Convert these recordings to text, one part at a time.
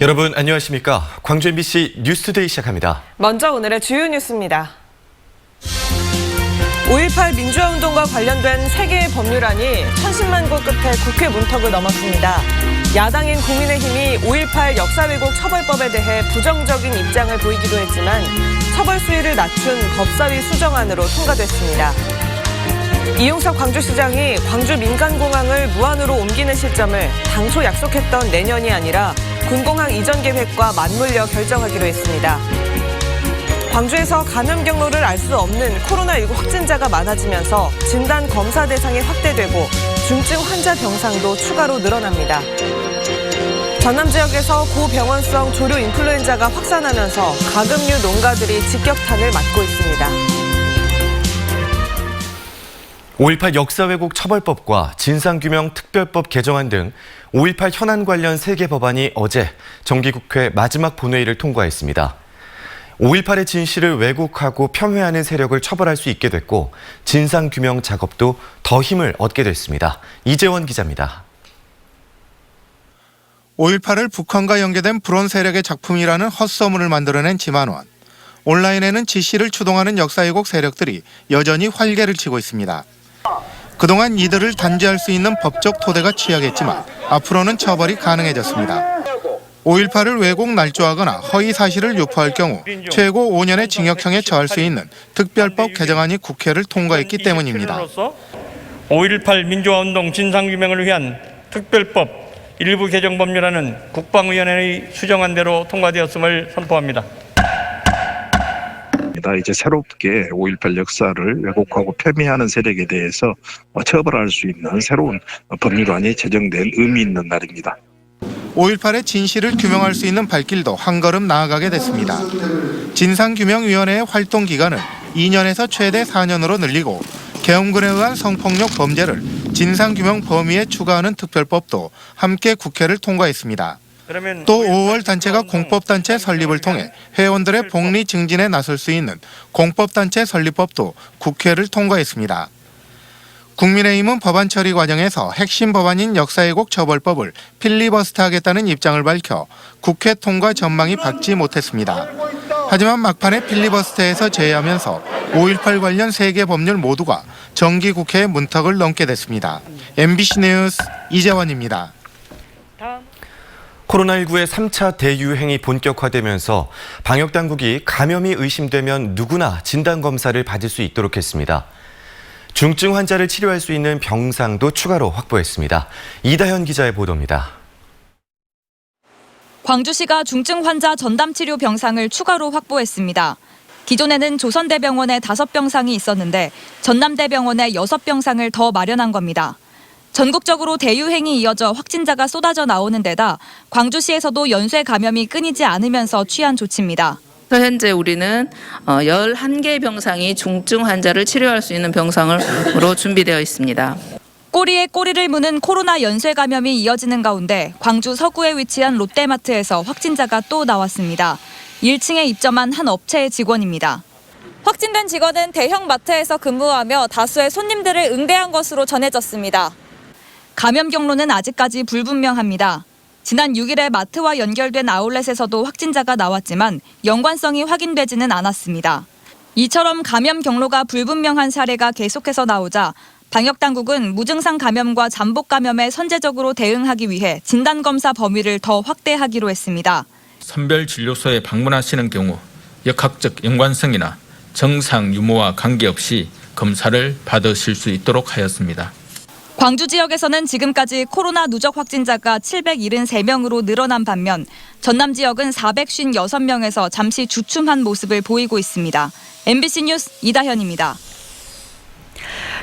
여러분 안녕하십니까? 광주 MBC 뉴스투데이 시작합니다. 먼저 오늘의 주요 뉴스입니다. 5.18 민주화운동과 관련된 3개의 법률안이 1010만 고 끝에 국회 문턱을 넘었습니다. 야당인 국민의힘이 5.18 역사 왜곡 처벌법에 대해 부정적인 입장을 보이기도 했지만 처벌 수위를 낮춘 법사위 수정안으로 통과됐습니다. 이용석 광주시장이 광주 민간공항을 무안으로 옮기는 시점을 당초 약속했던 내년이 아니라 군공항 이전 계획과 맞물려 결정하기로 했습니다. 광주에서 감염 경로를 알 수 없는 코로나19 확진자가 많아지면서 진단 검사 대상이 확대되고 중증 환자 병상도 추가로 늘어납니다. 전남 지역에서 고병원성 조류 인플루엔자가 확산하면서 가금류 농가들이 직격탄을 맞고 있습니다. 5.18 역사 왜곡 처벌법과 진상규명 특별법 개정안 등 5.18 현안 관련 3개 법안이 어제 정기국회 마지막 본회의를 통과했습니다. 5.18의 진실을 왜곡하고 폄훼하는 세력을 처벌할 수 있게 됐고 진상규명 작업도 더 힘을 얻게 됐습니다. 이재원 기자입니다. 5.18을 북한과 연계된 불온 세력의 작품이라는 헛소문을 만들어낸 지만원. 온라인에는 지시를 추동하는 역사 왜곡 세력들이 여전히 활개를 치고 있습니다. 그동안 이들을 단죄할 수 있는 법적 토대가 취약했지만 앞으로는 처벌이 가능해졌습니다. 5.18을 왜곡 날조하거나 허위 사실을 유포할 경우 최고 5년의 징역형에 처할 수 있는 특별법 개정안이 국회를 통과했기 때문입니다. 5.18 민주화운동 진상규명을 위한 특별법 일부 개정 법률안은 국방위원회의 수정안대로 통과되었음을 선포합니다. 이제 새롭게 5.18 역사를 왜곡하고 폄훼하는 세력에 대해서 처벌할 수 있는 새로운 법률안이 제정된 의미 있는 날입니다. 5.18의 진실을 규명할 수 있는 발길도 한 걸음 나아가게 됐습니다. 진상규명위원회의 활동 기간은 2년에서 최대 4년으로 늘리고 계엄군에 의한 성폭력 범죄를 진상규명 범위에 추가하는 특별법도 함께 국회를 통과했습니다. 또 5월 단체가 공법단체 설립을 통해 회원들의 복리 증진에 나설 수 있는 공법단체 설립법도 국회를 통과했습니다. 국민의힘은 법안 처리 과정에서 핵심 법안인 역사왜곡 처벌법을 필리버스터하겠다는 입장을 밝혀 국회 통과 전망이 밝지 못했습니다. 하지만 막판에 필리버스터에서 제외하면서 5.18 관련 3개 법률 모두가 정기국회의 문턱을 넘게 됐습니다. MBC 뉴스 이재원입니다. 코로나19의 3차 대유행이 본격화되면서 방역당국이 감염이 의심되면 누구나 진단검사를 받을 수 있도록 했습니다. 중증 환자를 치료할 수 있는 병상도 추가로 확보했습니다. 이다현 기자의 보도입니다. 광주시가 중증 환자 전담 치료 병상을 추가로 확보했습니다. 기존에는 조선대병원에 5병상이 있었는데 전남대병원에 6병상을 더 마련한 겁니다. 전국적으로 대유행이 이어져 확진자가 쏟아져 나오는 데다 광주시에서도 연쇄 감염이 끊이지 않으면서 취한 조치입니다. 현재 우리는 11개 병상이 중증 환자를 치료할 수 있는 병상으로 준비되어 있습니다. 꼬리에 꼬리를 무는 코로나 연쇄 감염이 이어지는 가운데 광주 서구에 위치한 롯데마트에서 확진자가 또 나왔습니다. 1층에 입점한 한 업체의 직원입니다. 확진된 직원은 대형 마트에서 근무하며 다수의 손님들을 응대한 것으로 전해졌습니다. 감염 경로는 아직까지 불분명합니다. 지난 6일에 마트와 연결된 아울렛에서도 확진자가 나왔지만 연관성이 확인되지는 않았습니다. 이처럼 감염 경로가 불분명한 사례가 계속해서 나오자 방역당국은 무증상 감염과 잠복 감염에 선제적으로 대응하기 위해 진단검사 범위를 더 확대하기로 했습니다. 선별진료소에 방문하시는 경우 역학적 연관성이나 정상 유무와 관계없이 검사를 받으실 수 있도록 하였습니다. 광주 지역에서는 지금까지 코로나 누적 확진자가 773명으로 늘어난 반면 전남 지역은 456명에서 잠시 주춤한 모습을 보이고 있습니다. MBC 뉴스 이다현입니다.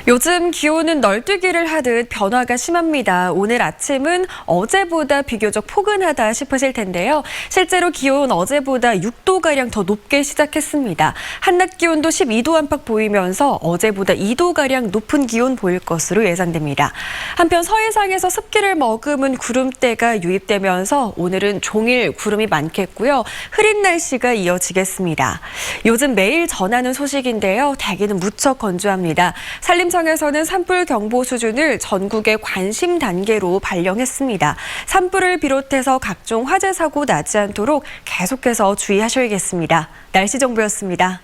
요즘 기온은 널뛰기를 하듯 변화가 심합니다. 오늘 아침은 어제보다 비교적 포근하다 싶으실 텐데요. 실제로 기온 어제보다 6도가량 더 높게 시작했습니다. 한낮 기온도 12도 안팎 보이면서 어제보다 2도가량 높은 기온 보일 것으로 예상됩니다. 한편 서해상에서 습기를 머금은 구름대가 유입되면서 오늘은 종일 구름이 많겠고요. 흐린 날씨가 이어지겠습니다. 요즘 매일 전하는 소식인데요. 대기는 무척 건조합니다. 산림 시민청에서는 산불 경보 수준을 전국의 관심 단계로 발령했습니다. 산불을 비롯해서 각종 화재 사고 나지 않도록 계속해서 주의하셔야겠습니다. 날씨 정보였습니다.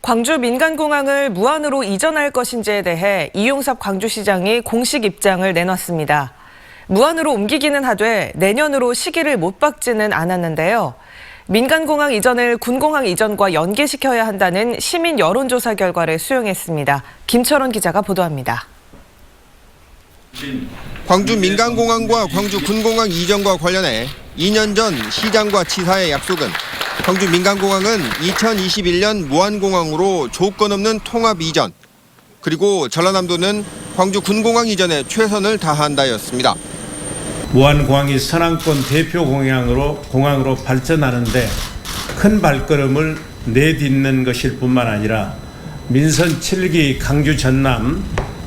광주 민간공항을 무안으로 이전할 것인지에 대해 이용섭 광주시장이 공식 입장을 내놨습니다. 무안으로 옮기기는 하되 내년으로 시기를 못 박지는 않았는데요. 민간공항 이전을 군공항 이전과 연계시켜야 한다는 시민 여론조사 결과를 수용했습니다. 김철원 기자가 보도합니다. 광주 민간공항과 광주 군공항 이전과 관련해 2년 전 시장과 지사의 약속은 광주 민간공항은 2021년 무안공항으로 조건 없는 통합 이전, 그리고 전라남도는 광주 군공항 이전에 최선을 다한다였습니다. 무안공항이 서남권 대표 공항으로 발전하는데 큰 발걸음을 내딛는 것일 뿐만 아니라 민선 7기 광주 전남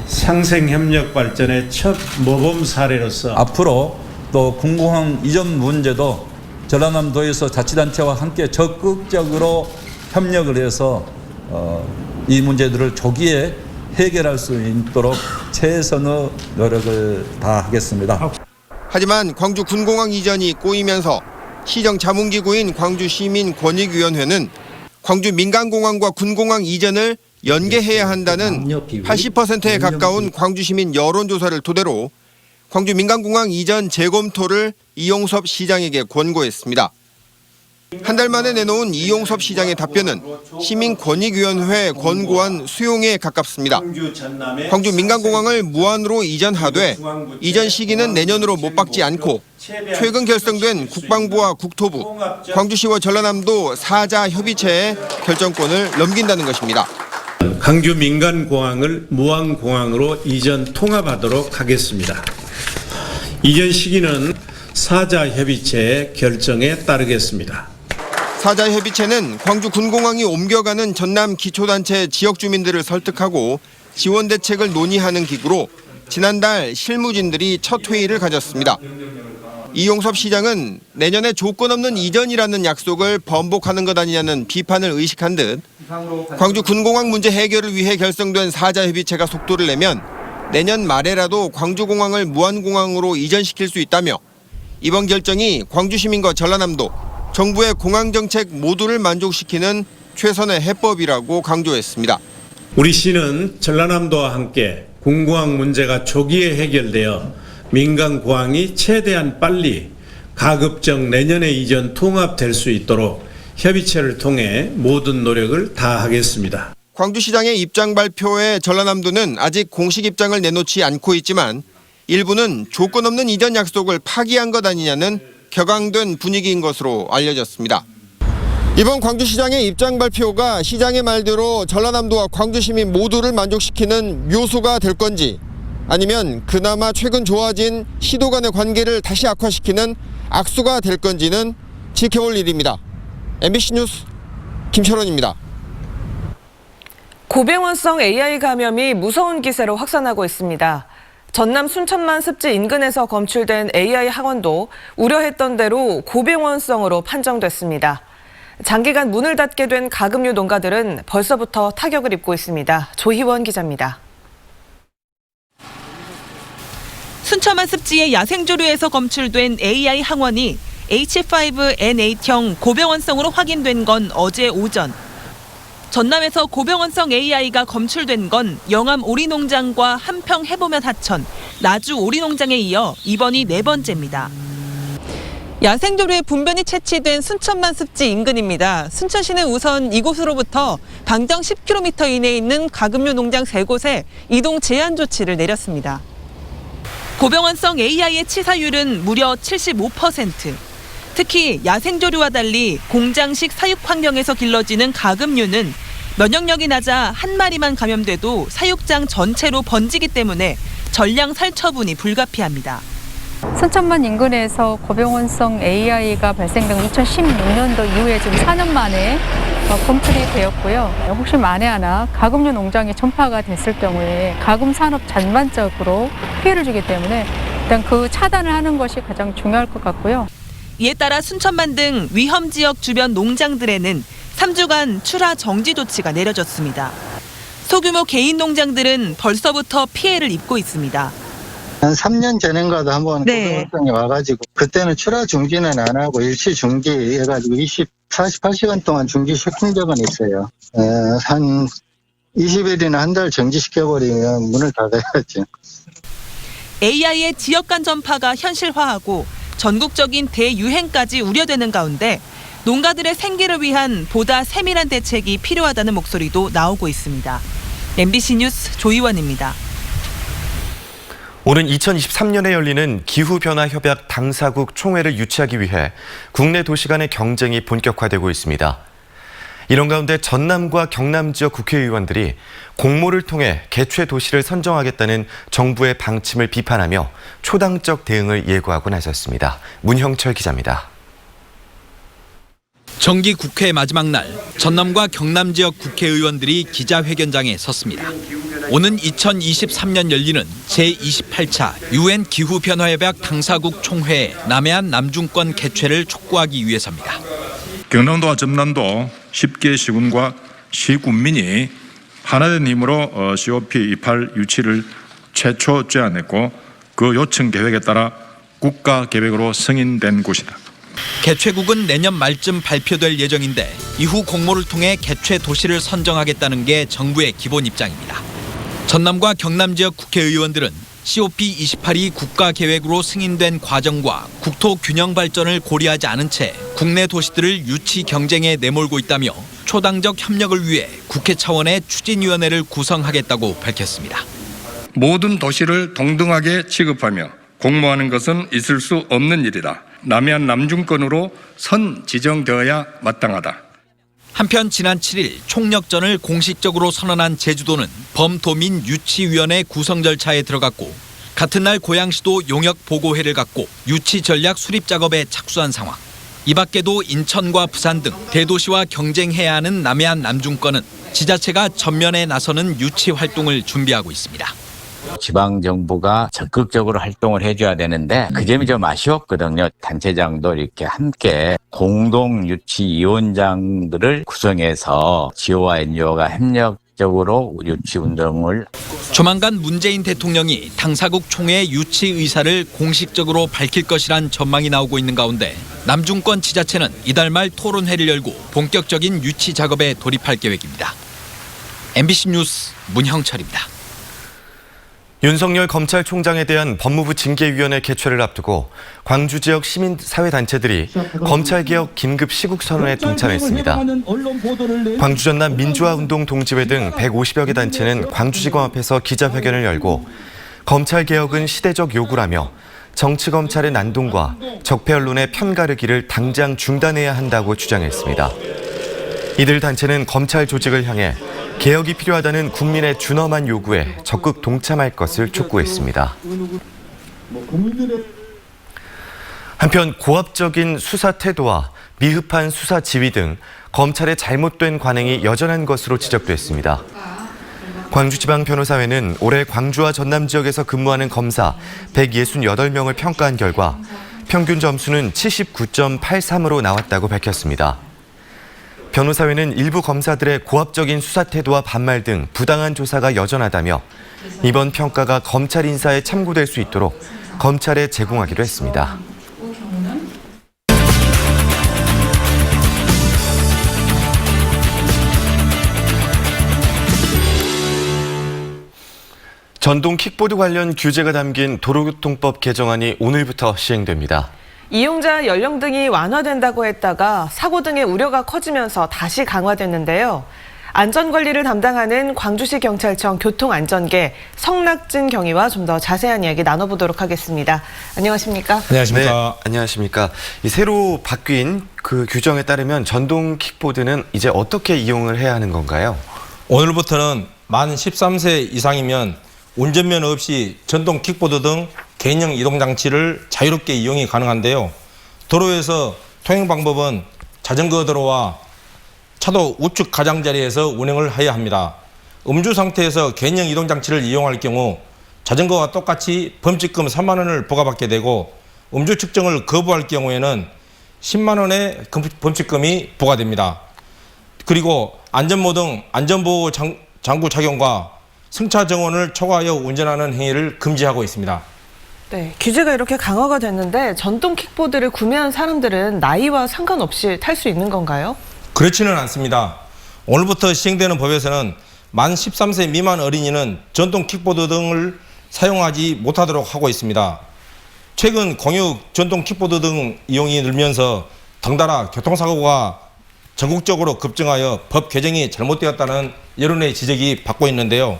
상생협력 발전의 첫 모범 사례로서 앞으로 또 군공항 이전 문제도 전라남도에서 자치단체와 함께 적극적으로 협력을 해서 이 문제들을 조기에 해결할 수 있도록 최선의 노력을 다하겠습니다. 하지만 광주 군공항 이전이 꼬이면서 시정 자문기구인 광주시민권익위원회는 광주 민간공항과 군공항 이전을 연계해야 한다는 80%에 가까운 광주시민 여론조사를 토대로 광주 민간공항 이전 재검토를 이용섭 시장에게 권고했습니다. 한 달 만에 내놓은 이용섭 시장의 답변은 시민권익위원회 권고안 수용에 가깝습니다. 광주 민간공항을 무안으로 이전하되 이전 시기는 내년으로 못 박지 않고 최근 결성된 국방부와 국토부, 광주시와 전라남도 4자 협의체에 결정권을 넘긴다는 것입니다. 광주 민간공항을 무안공항으로 이전 통합하도록 하겠습니다. 이전 시기는 4자 협의체의 결정에 따르겠습니다. 4자 협의체는 광주 군공항이 옮겨가는 전남 기초단체 지역 주민들을 설득하고 지원 대책을 논의하는 기구로 지난달 실무진들이 첫 회의를 가졌습니다. 이용섭 시장은 내년에 조건 없는 이전이라는 약속을 번복하는 것 아니냐는 비판을 의식한 듯 광주 군공항 문제 해결을 위해 결성된 4자 협의체가 속도를 내면 내년 말에라도 광주공항을 무안공항으로 이전시킬 수 있다며 이번 결정이 광주 시민과 전라남도, 정부의 공항정책 모두를 만족시키는 최선의 해법이라고 강조했습니다. 우리 시는 전라남도와 함께 군공항 문제가 조기에 해결되어 민간공항이 최대한 빨리 가급적 내년에 이전 통합될 수 있도록 협의체를 통해 모든 노력을 다하겠습니다. 광주시장의 입장 발표에 전라남도는 아직 공식 입장을 내놓지 않고 있지만 일부는 조건 없는 이전 약속을 파기한 것 아니냐는 격앙된 분위기인 것으로 알려졌습니다. 이번 광주시장의 입장 발표가 시장의 말대로 전라남도와 광주시민 모두를 만족시키는 묘수가 될 건지 아니면 그나마 최근 좋아진 시도 간의 관계를 다시 악화시키는 악수가 될 건지는 지켜볼 일입니다. MBC 뉴스 김철원입니다. 고병원성 AI 감염이 무서운 기세로 확산하고 있습니다. 전남 순천만 습지 인근에서 검출된 AI 항원도 우려했던 대로 고병원성으로 판정됐습니다. 장기간 문을 닫게 된 가금류 농가들은 벌써부터 타격을 입고 있습니다. 조희원 기자입니다. 순천만 습지의 야생조류에서 검출된 AI 항원이 H5N8형 고병원성으로 확인된 건 어제 오전. 전남에서 고병원성 AI가 검출된 건 영암 오리농장과 한평 해보면 하천, 나주 오리농장에 이어 이번이 4번째입니다. 야생조류의 분변이 채취된 순천만 습지 인근입니다. 순천시는 우선 이곳으로부터 반경 10km 이내에 있는 가금류 농장 3곳에 이동 제한 조치를 내렸습니다. 고병원성 AI의 치사율은 무려 75%. 특히 야생조류와 달리 공장식 사육 환경에서 길러지는 가금류는 면역력이 낮아 한 마리만 감염돼도 사육장 전체로 번지기 때문에 전량 살처분이 불가피합니다. 순천만 인근에서 고병원성 AI가 발생된 2016년도 이후에 지금 4년 만에 검출이 되었고요. 혹시 만에 하나 가금류 농장이 전파가 됐을 경우에 가금 산업 전반적으로 피해를 주기 때문에 일단 그 차단을 하는 것이 가장 중요할 것 같고요. 이에 따라 순천만 등 위험 지역 주변 농장들에는 3주간 출하 정지 조치가 내려졌습니다. 소규모 개인 농장들은 벌써부터 피해를 입고 있습니다. 한 3년 전인가도 한번 고병원성이 와가지고 그때는 출하 중지는 안 하고 일시 중지 해가지고 48시간 동안 중지시킨 적은 있어요. 한 20일이나 한 달 정지시켜버리면 문을 닫아야죠. AI의 지역 간 전파가 현실화하고 전국적인 대유행까지 우려되는 가운데 농가들의 생계를 위한 보다 세밀한 대책이 필요하다는 목소리도 나오고 있습니다. MBC 뉴스 조이원입니다. 오는 2023년에 열리는 기후변화협약 당사국 총회를 유치하기 위해 국내 도시 간의 경쟁이 본격화되고 있습니다. 이런 가운데 전남과 경남 지역 국회의원들이 공모를 통해 개최 도시를 선정하겠다는 정부의 방침을 비판하며 초당적 대응을 예고하고 나섰습니다. 문형철 기자입니다. 정기 국회 마지막 날 전남과 경남 지역 국회의원들이 기자회견장에 섰습니다. 오는 2023년 열리는 제28차 UN 기후변화협약 당사국 총회의 남해안 남중권 개최를 촉구하기 위해서입니다. 경남도와 전남도 10개 시군과 시군민이 하나된 힘으로 COP28 유치를 최초 제안했고 그 요청 계획에 따라 국가 계획으로 승인된 곳이다. 개최국은 내년 말쯤 발표될 예정인데 이후 공모를 통해 개최 도시를 선정하겠다는 게 정부의 기본 입장입니다. 전남과 경남 지역 국회의원들은 COP28이 국가계획으로 승인된 과정과 국토 균형 발전을 고려하지 않은 채 국내 도시들을 유치 경쟁에 내몰고 있다며 초당적 협력을 위해 국회 차원의 추진위원회를 구성하겠다고 밝혔습니다. 모든 도시를 동등하게 취급하며 공모하는 것은 있을 수 없는 일이다. 남해안 남중권으로 선 지정되어야 마땅하다. 한편 지난 7일 총력전을 공식적으로 선언한 제주도는 범도민 유치위원회 구성 절차에 들어갔고 같은 날 고양시도 용역 보고회를 갖고 유치 전략 수립 작업에 착수한 상황. 이 밖에도 인천과 부산 등 대도시와 경쟁해야 하는 남해안 남중권은 지자체가 전면에 나서는 유치 활동을 준비하고 있습니다. 지방정부가 적극적으로 활동을 해줘야 되는데 그 점이 좀 아쉬웠거든요. 단체장도 이렇게 함께 공동유치위원장들을 구성해서 지오와 NGO가 협력적으로 유치운동을 조만간 문재인 대통령이 당사국 총회 유치 의사를 공식적으로 밝힐 것이란 전망이 나오고 있는 가운데 남중권 지자체는 이달 말 토론회를 열고 본격적인 유치 작업에 돌입할 계획입니다. MBC 뉴스 문형철입니다. 윤석열 검찰총장에 대한 법무부 징계위원회 개최를 앞두고 광주 지역 시민사회단체들이 검찰개혁 긴급 시국선언에 동참했습니다. 광주 전남 민주화운동 동지회 등 150여 개 단체는 광주지검 앞에서 기자회견을 열고 검찰개혁은 시대적 요구라며 정치검찰의 난동과 적폐 언론의 편가르기를 당장 중단해야 한다고 주장했습니다. 이들 단체는 검찰 조직을 향해 개혁이 필요하다는 국민의 준엄한 요구에 적극 동참할 것을 촉구했습니다. 한편 고압적인 수사 태도와 미흡한 수사 지휘 등 검찰의 잘못된 관행이 여전한 것으로 지적됐습니다. 광주지방변호사회는 올해 광주와 전남 지역에서 근무하는 검사 168명을 평가한 결과 평균 점수는 79.83으로 나왔다고 밝혔습니다. 변호사회는 일부 검사들의 고압적인 수사 태도와 반말 등 부당한 조사가 여전하다며 이번 평가가 검찰 인사에 참고될 수 있도록 검찰에 제공하기로 했습니다. 전동 킥보드 관련 규제가 담긴 도로교통법 개정안이 오늘부터 시행됩니다. 이용자 연령 등이 완화된다고 했다가 사고 등의 우려가 커지면서 다시 강화됐는데요. 안전관리를 담당하는 광주시 경찰청 교통안전계 성낙진 경위와 좀 더 자세한 이야기 나눠보도록 하겠습니다. 안녕하십니까? 안녕하십니까? 네, 안녕하십니까? 이 새로 바뀐 그 규정에 따르면 전동 킥보드는 이제 어떻게 이용을 해야 하는 건가요? 오늘부터는 만 13세 이상이면 운전면허 없이 전동 킥보드 등 개인형 이동장치를 자유롭게 이용이 가능한데요. 도로에서 통행 방법은 자전거 도로와 차도 우측 가장자리에서 운행을 해야 합니다. 음주 상태에서 개인형 이동장치를 이용할 경우 자전거와 똑같이 범칙금 3만 원을 부과받게 되고 음주 측정을 거부할 경우에는 10만 원의 범칙금이 부과됩니다. 그리고 안전모 등 안전보호 장구 착용과 승차 정원을 초과하여 운전하는 행위를 금지하고 있습니다. 네, 규제가 이렇게 강화가 됐는데 전동 킥보드를 구매한 사람들은 나이와 상관없이 탈 수 있는 건가요? 그렇지는 않습니다. 오늘부터 시행되는 법에서는 만 13세 미만 어린이는 전동 킥보드 등을 사용하지 못하도록 하고 있습니다. 최근 공유 전동 킥보드 등 이용이 늘면서 덩달아 교통사고가 전국적으로 급증하여 법 개정이 잘못되었다는 여론의 지적이 받고 있는데요.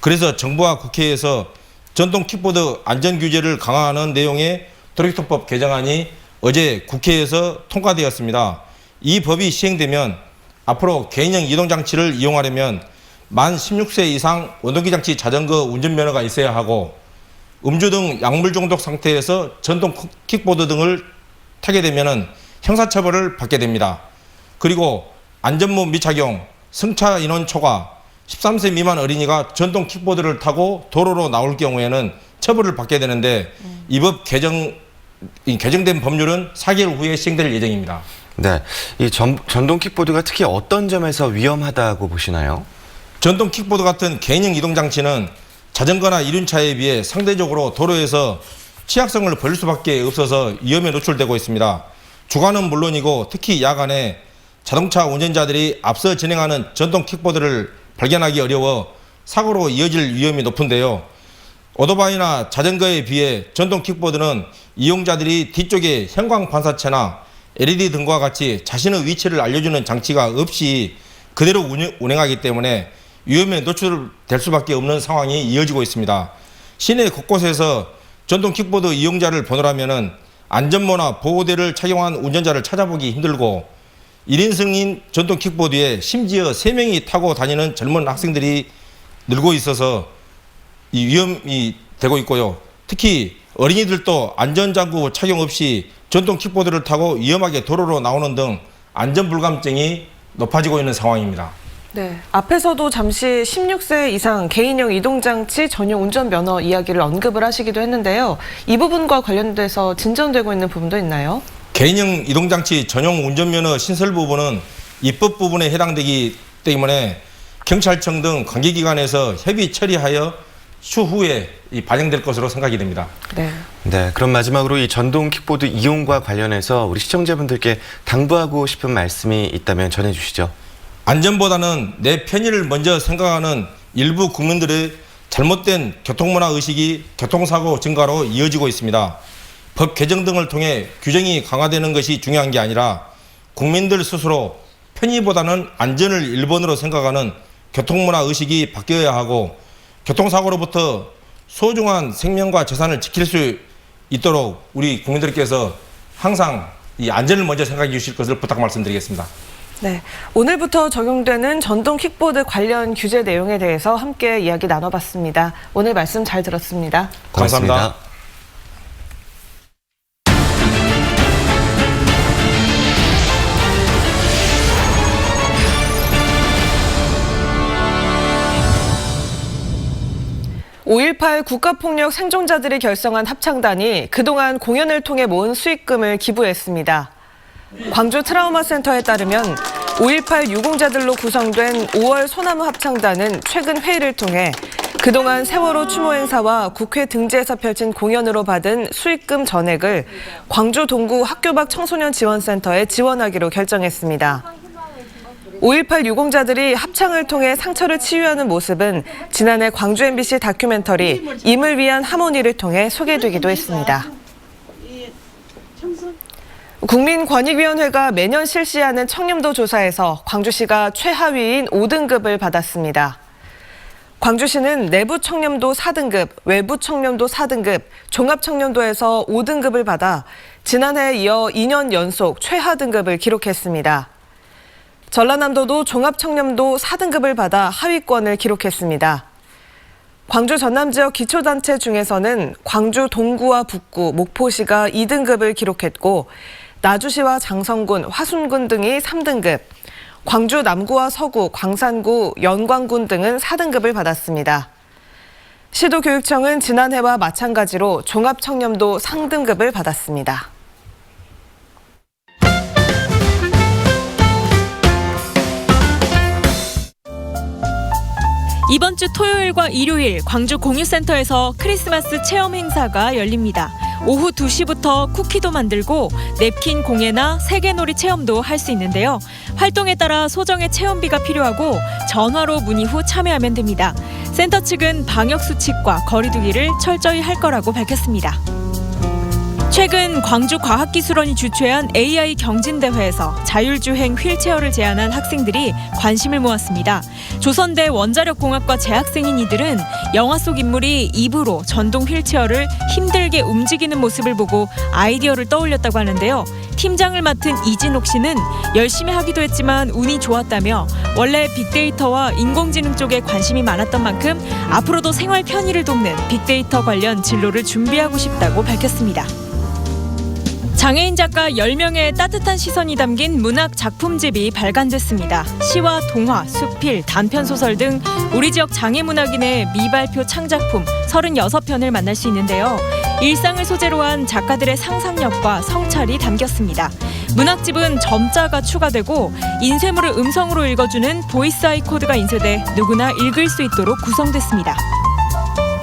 그래서 정부와 국회에서 전동 킥보드 안전규제를 강화하는 내용의 도로교통법 개정안이 어제 국회에서 통과되었습니다. 이 법이 시행되면 앞으로 개인형 이동장치를 이용하려면 만 16세 이상 원동기장치 자전거 운전면허가 있어야 하고 음주 등 약물 중독 상태에서 전동 킥보드 등을 타게 되면 형사처벌을 받게 됩니다. 그리고 안전모 미착용, 승차 인원 초과, 13세 미만 어린이가 전동 킥보드를 타고 도로로 나올 경우에는 처벌을 받게 되는데 이 법 개정된 법률은 4개월 후에 시행될 예정입니다. 네, 이 전동 킥보드가 특히 어떤 점에서 위험하다고 보시나요? 전동 킥보드 같은 개인형 이동장치는 자전거나 이륜차에 비해 상대적으로 도로에서 취약성을 벌일 수밖에 없어서 위험에 노출되고 있습니다. 주간은 물론이고 특히 야간에 자동차 운전자들이 앞서 진행하는 전동 킥보드를 발견하기 어려워 사고로 이어질 위험이 높은데요. 오토바이나 자전거에 비해 전동 킥보드는 이용자들이 뒤쪽에 형광 반사체나 LED 등과 같이 자신의 위치를 알려주는 장치가 없이 그대로 운행하기 때문에 위험에 노출될 수밖에 없는 상황이 이어지고 있습니다. 시내 곳곳에서 전동 킥보드 이용자를 보느라면 안전모나 보호대를 착용한 운전자를 찾아보기 힘들고 1인승인 전동 킥보드에 심지어 3명이 타고 다니는 젊은 학생들이 늘고 있어서 이 위험이 되고 있고요. 특히 어린이들도 안전장구 착용 없이 전동 킥보드를 타고 위험하게 도로로 나오는 등 안전불감증이 높아지고 있는 상황입니다. 네, 앞에서도 잠시 16세 이상 개인형 이동장치 전용 운전면허 이야기를 언급을 하시기도 했는데요. 이 부분과 관련돼서 진전되고 있는 부분도 있나요? 개인형 이동장치 전용 운전면허 신설 부분은 입법 부분에 해당되기 때문에 경찰청 등 관계기관에서 협의 처리하여 추후에 반영될 것으로 생각이 됩니다. 네, 그럼 마지막으로 이 전동 킥보드 이용과 관련해서 우리 시청자분들께 당부하고 싶은 말씀이 있다면 전해주시죠. 안전보다는 내 편의를 먼저 생각하는 일부 국민들의 잘못된 교통문화 의식이 교통사고 증가로 이어지고 있습니다. 법 개정 등을 통해 규정이 강화되는 것이 중요한 게 아니라 국민들 스스로 편의보다는 안전을 1번으로 생각하는 교통문화 의식이 바뀌어야 하고 교통사고로부터 소중한 생명과 재산을 지킬 수 있도록 우리 국민들께서 항상 이 안전을 먼저 생각해 주실 것을 부탁 말씀드리겠습니다. 네, 오늘부터 적용되는 전동 킥보드 관련 규제 내용에 대해서 함께 이야기 나눠봤습니다. 오늘 말씀 잘 들었습니다. 고맙습니다. 감사합니다. (5.18) 국가폭력 생존자들이 결성한 합창단이 그동안 공연을 통해 모은 수익금을 기부했습니다. 광주 트라우마 센터에 따르면 5.18 유공자들로 구성된 5월 소나무 합창단은 최근 회의를 통해 그동안 세월호 추모 행사와 국회 등지에서 펼친 공연으로 받은 수익금 전액을 광주 동구 학교 밖 청소년 지원센터에 지원하기로 결정했습니다. 5.18 유공자들이 합창을 통해 상처를 치유하는 모습은 지난해 광주 MBC 다큐멘터리 임을 위한 하모니를 통해 소개되기도 했습니다. 국민권익위원회가 매년 실시하는 청렴도 조사에서 광주시가 최하위인 5등급을 받았습니다. 광주시는 내부 청렴도 4등급, 외부 청렴도 4등급, 종합 청렴도에서 5등급을 받아 지난해에 이어 2년 연속 최하 등급을 기록했습니다. 전라남도도 종합 청렴도 4등급을 받아 하위권을 기록했습니다. 광주 전남 지역 기초단체 중에서는 광주 동구와 북구, 목포시가 2등급을 기록했고 나주시와 장성군, 화순군 등이 3등급, 광주 남구와 서구, 광산구, 연광군 등은 4등급을 받았습니다. 시도교육청은 지난해와 마찬가지로 종합청렴도 3등급을 받았습니다. 이번 주 토요일과 일요일 광주 공유센터에서 크리스마스 체험 행사가 열립니다. 오후 2시부터 쿠키도 만들고 냅킨 공예나 세계놀이 체험도 할 수 있는데요. 활동에 따라 소정의 체험비가 필요하고 전화로 문의 후 참여하면 됩니다. 센터 측은 방역 수칙과 거리 두기를 철저히 할 거라고 밝혔습니다. 최근 광주과학기술원이 주최한 AI 경진대회에서 자율주행 휠체어를 제안한 학생들이 관심을 모았습니다. 조선대 원자력공학과 재학생인 이들은 영화 속 인물이 입으로 전동 휠체어를 힘들게 움직이는 모습을 보고 아이디어를 떠올렸다고 하는데요. 팀장을 맡은 이진옥 씨는 열심히 하기도 했지만 운이 좋았다며 원래 빅데이터와 인공지능 쪽에 관심이 많았던 만큼 앞으로도 생활 편의를 돕는 빅데이터 관련 진로를 준비하고 싶다고 밝혔습니다. 장애인 작가 10명의 따뜻한 시선이 담긴 문학 작품집이 발간됐습니다. 시와 동화, 수필, 단편소설 등 우리 지역 장애문학인의 미발표 창작품 36편을 만날 수 있는데요. 일상을 소재로 한 작가들의 상상력과 성찰이 담겼습니다. 문학집은 점자가 추가되고 인쇄물을 음성으로 읽어주는 보이스 아이 코드가 인쇄돼 누구나 읽을 수 있도록 구성됐습니다.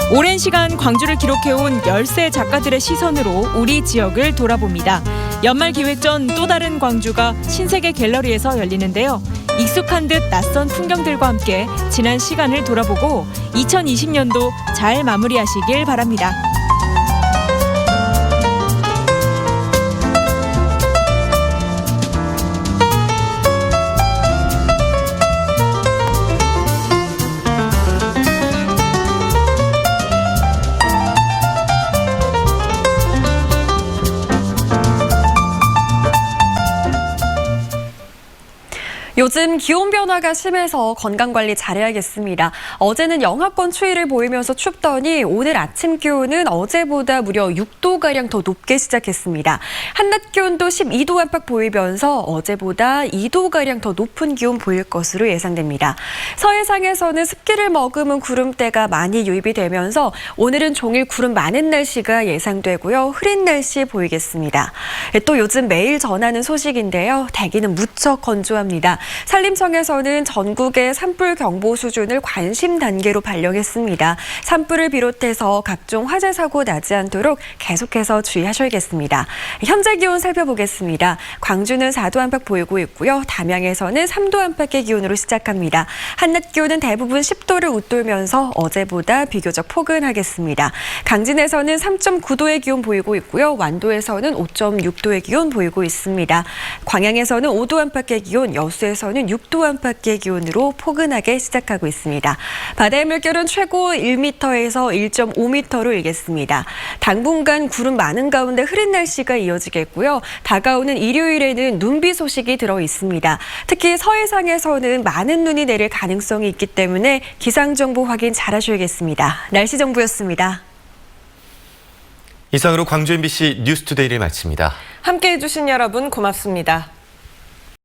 오랜 시간 광주를 기록해온 10세 작가들의 시선으로 우리 지역을 돌아봅니다. 연말 기획 전 또 다른 광주가 신세계 갤러리에서 열리는데요. 익숙한 듯 낯선 풍경들과 함께 지난 시간을 돌아보고 2020년도 잘 마무리하시길 바랍니다. 요즘 기온 변화가 심해서 건강관리 잘해야겠습니다. 어제는 영하권 추위를 보이면서 춥더니 오늘 아침 기온은 어제보다 무려 6도가량 더 높게 시작했습니다. 한낮 기온도 12도 안팎 보이면서 어제보다 2도가량 더 높은 기온 보일 것으로 예상됩니다. 서해상에서는 습기를 머금은 구름대가 많이 유입이 되면서 오늘은 종일 구름 많은 날씨가 예상되고요. 흐린 날씨 보이겠습니다. 또 요즘 매일 전하는 소식인데요. 대기는 무척 건조합니다. 산림청에서는 전국의 산불 경보 수준을 관심 단계로 발령했습니다. 산불을 비롯해서 각종 화재 사고 나지 않도록 계속해서 주의하셔야겠습니다. 현재 기온 살펴보겠습니다. 광주는 4도 안팎 보이고 있고요. 담양에서는 3도 안팎의 기온으로 시작합니다. 한낮 기온은 대부분 10도를 웃돌면서 어제보다 비교적 포근하겠습니다. 강진에서는 3.9도의 기온 보이고 있고요. 완도에서는 5.6도의 기온 보이고 있습니다. 광양에서는 5도 안팎의 기온, 여수에서는 6도 안팎의 기온으로 포근하게 시작하고 있습니다. 바다의 물결은 최고 1m에서 1.5m로 일겠습니다. 당분간 구름 많은 가운데 흐린 날씨가 이어지겠고요. 다가오는 일요일에는 눈비 소식이 들어 있습니다. 특히 서해상에서는 많은 눈이 내릴 가능성이 있기 때문에 기상정보 확인 잘 하셔야겠습니다. 날씨 정보였습니다. 이상으로 광주 MBC 뉴스투데이를 마칩니다. 함께해 주신 여러분 고맙습니다.